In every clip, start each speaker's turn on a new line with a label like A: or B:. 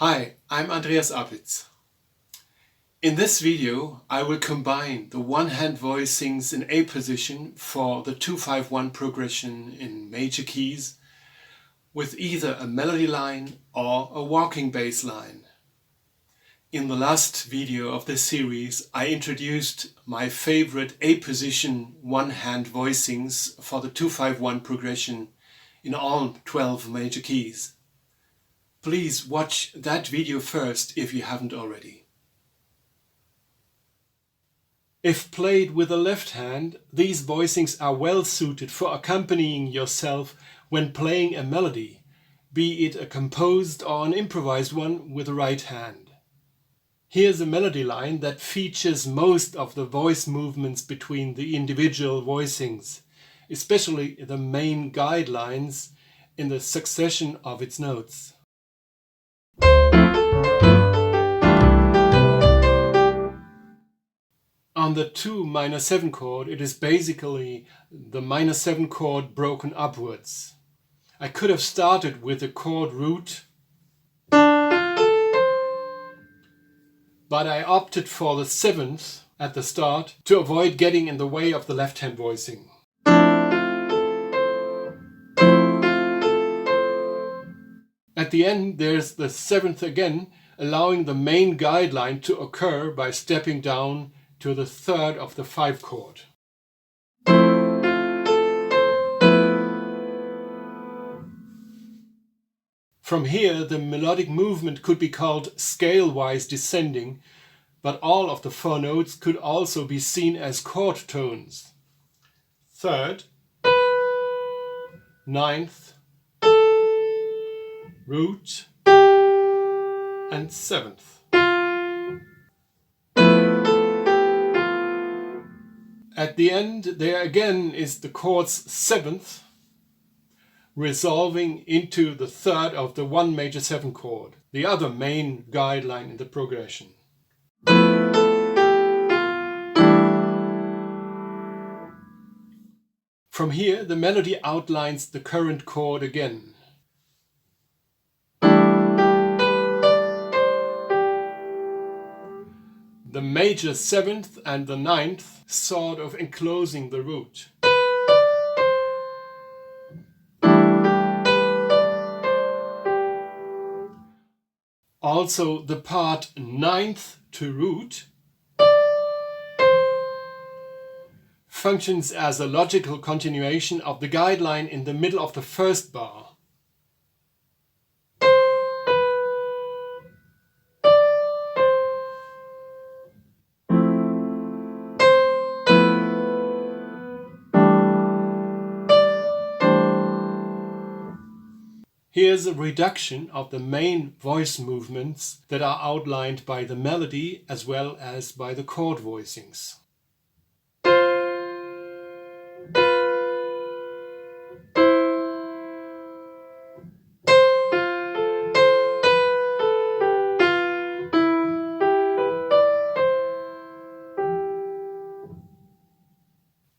A: Hi, I'm Andreas Abitz. In this video I will combine the one-hand voicings in A position for the 2-5-1 progression in major keys with either a melody line or a walking bass line. In the last video of this series I introduced my favorite A position one-hand voicings for the 2-5-1 progression in all 12 major keys. Please watch that video first if you haven't already. If played with the left hand, these voicings are well suited for accompanying yourself when playing a melody, be it a composed or an improvised one with the right hand. Here's a melody line that features most of the voice movements between the individual voicings, especially the main guidelines in the succession of its notes. On the 2 minor 7 chord, it is basically the minor 7 chord broken upwards. I could have started with the chord root, but I opted for the 7th at the start to avoid getting in the way of the left hand voicing. At the end there's the 7th again, allowing the main guideline to occur by stepping down to the 3rd of the 5 chord. From here the melodic movement could be called scale-wise descending, but all of the 4 notes could also be seen as chord tones. 3rd, 9th, root and 7th. At the end there again is the chord's 7th, resolving into the 3rd of the 1 major 7 chord, the other main guideline in the progression. From here the melody outlines the current chord again. The major 7th and the 9th sort of enclosing the root. Also the part 9th to root functions as a logical continuation of the guideline in the middle of the first bar. Here's a reduction of the main voice movements that are outlined by the melody as well as by the chord voicings.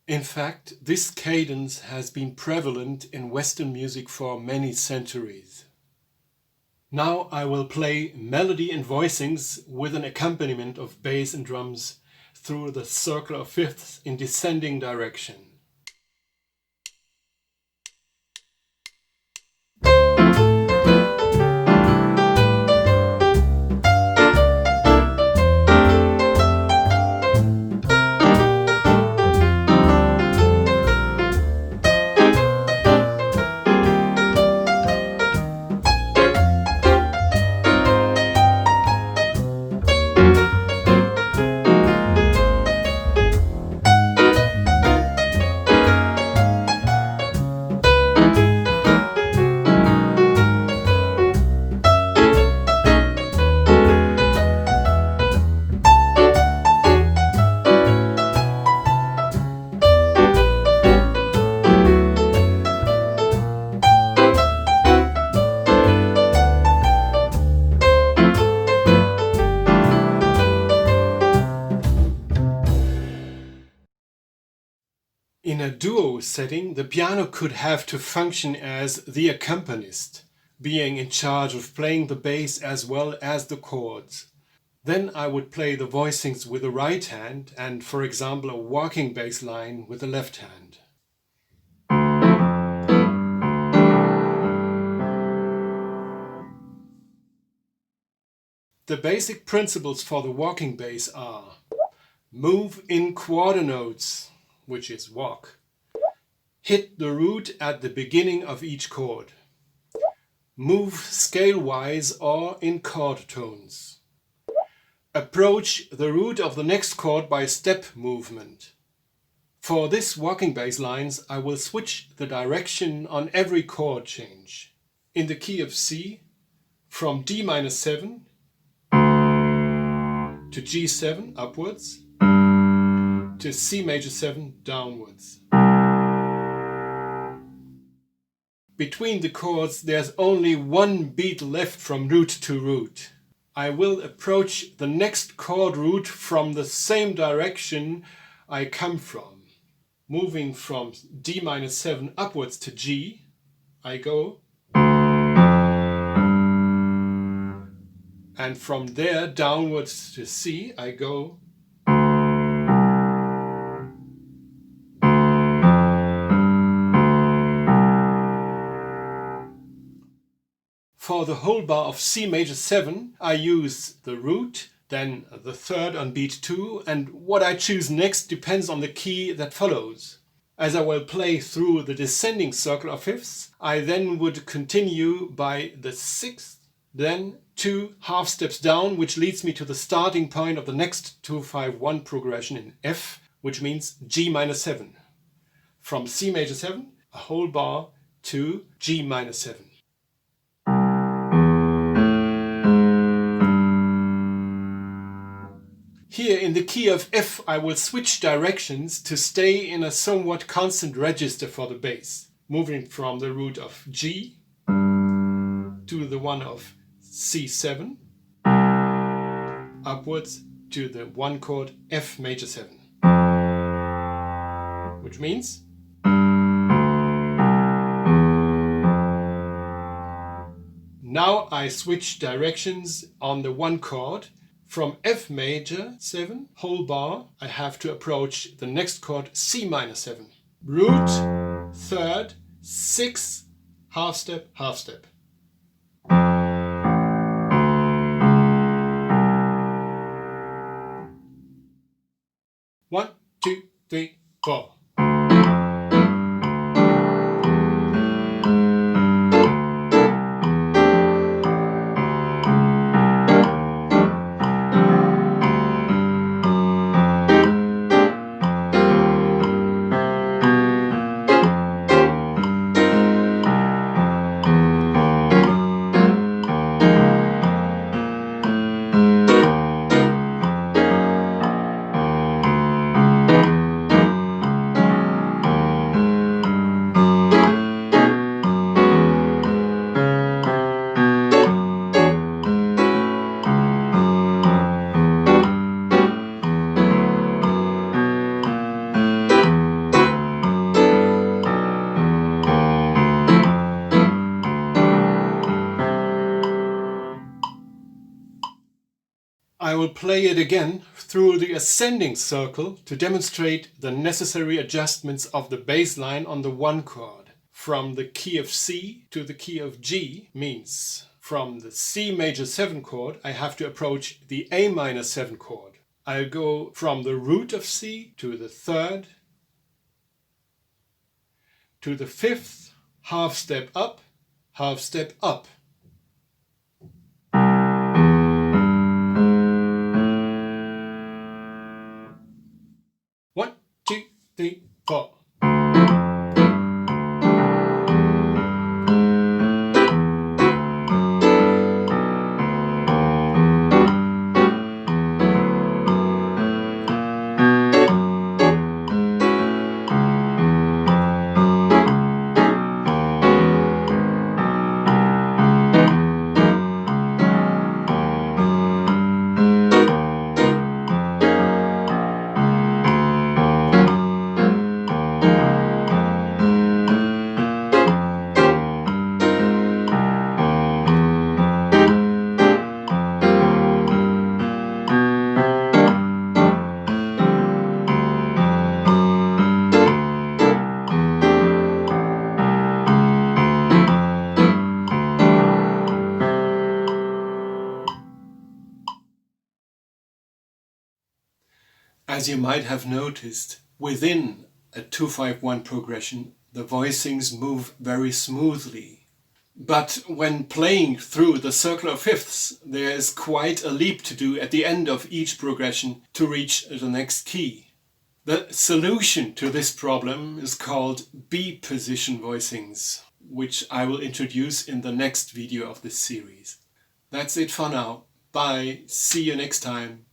A: In fact, this cadence has been prevalent in Western music for many centuries. Now I will play melody and voicings with an accompaniment of bass and drums through the circle of fifths in descending direction. In a duo setting, the piano could have to function as the accompanist, being in charge of playing the bass as well as the chords. Then I would play the voicings with the right hand and, for example, a walking bass line with the left hand. The basic principles for the walking bass are: move in quarter notes, which is walk. Hit the root at the beginning of each chord. Move scale-wise or in chord tones. Approach the root of the next chord by step movement. For this walking bass lines, I will switch the direction on every chord change. In the key of C, from D-7 to G7 upwards, to C major 7 downwards. Between the chords there's only one beat left from root to root. I will approach the next chord root from the same direction I come from. Moving from D-7 upwards to G, I go, and from there downwards to C, I go, for the whole bar of C major 7, I use the root, then the third on beat 2, and what I choose next depends on the key that follows. As I will play through the descending circle of fifths, I then would continue by the 6th, then 2 half steps down, which leads me to the starting point of the next 2-5-1 progression in F, which means G-7. From C major 7, a whole bar to G-7. Here in the key of F, I will switch directions to stay in a somewhat constant register for the bass, moving from the root of G to the one of C7, upwards to the one chord F major 7, which means now I switch directions on the one chord. From F major 7, whole bar, I have to approach the next chord C minor 7. Root, third, 6th, half step, half step. 1, 2, 3, 4. I will play it again through the ascending circle to demonstrate the necessary adjustments of the bass line on the one chord. From the key of C to the key of G means from the C major 7 chord I have to approach the A minor 7 chord. I'll go from the root of C to the 3rd to the 5th, half step up, half step up. 1, 2, 3, 4. As you might have noticed, within a 2-5-1 progression, the voicings move very smoothly. But when playing through the circle of fifths, there is quite a leap to do at the end of each progression to reach the next key. The solution to this problem is called B-position voicings, which I will introduce in the next video of this series. That's it for now. Bye. See you next time.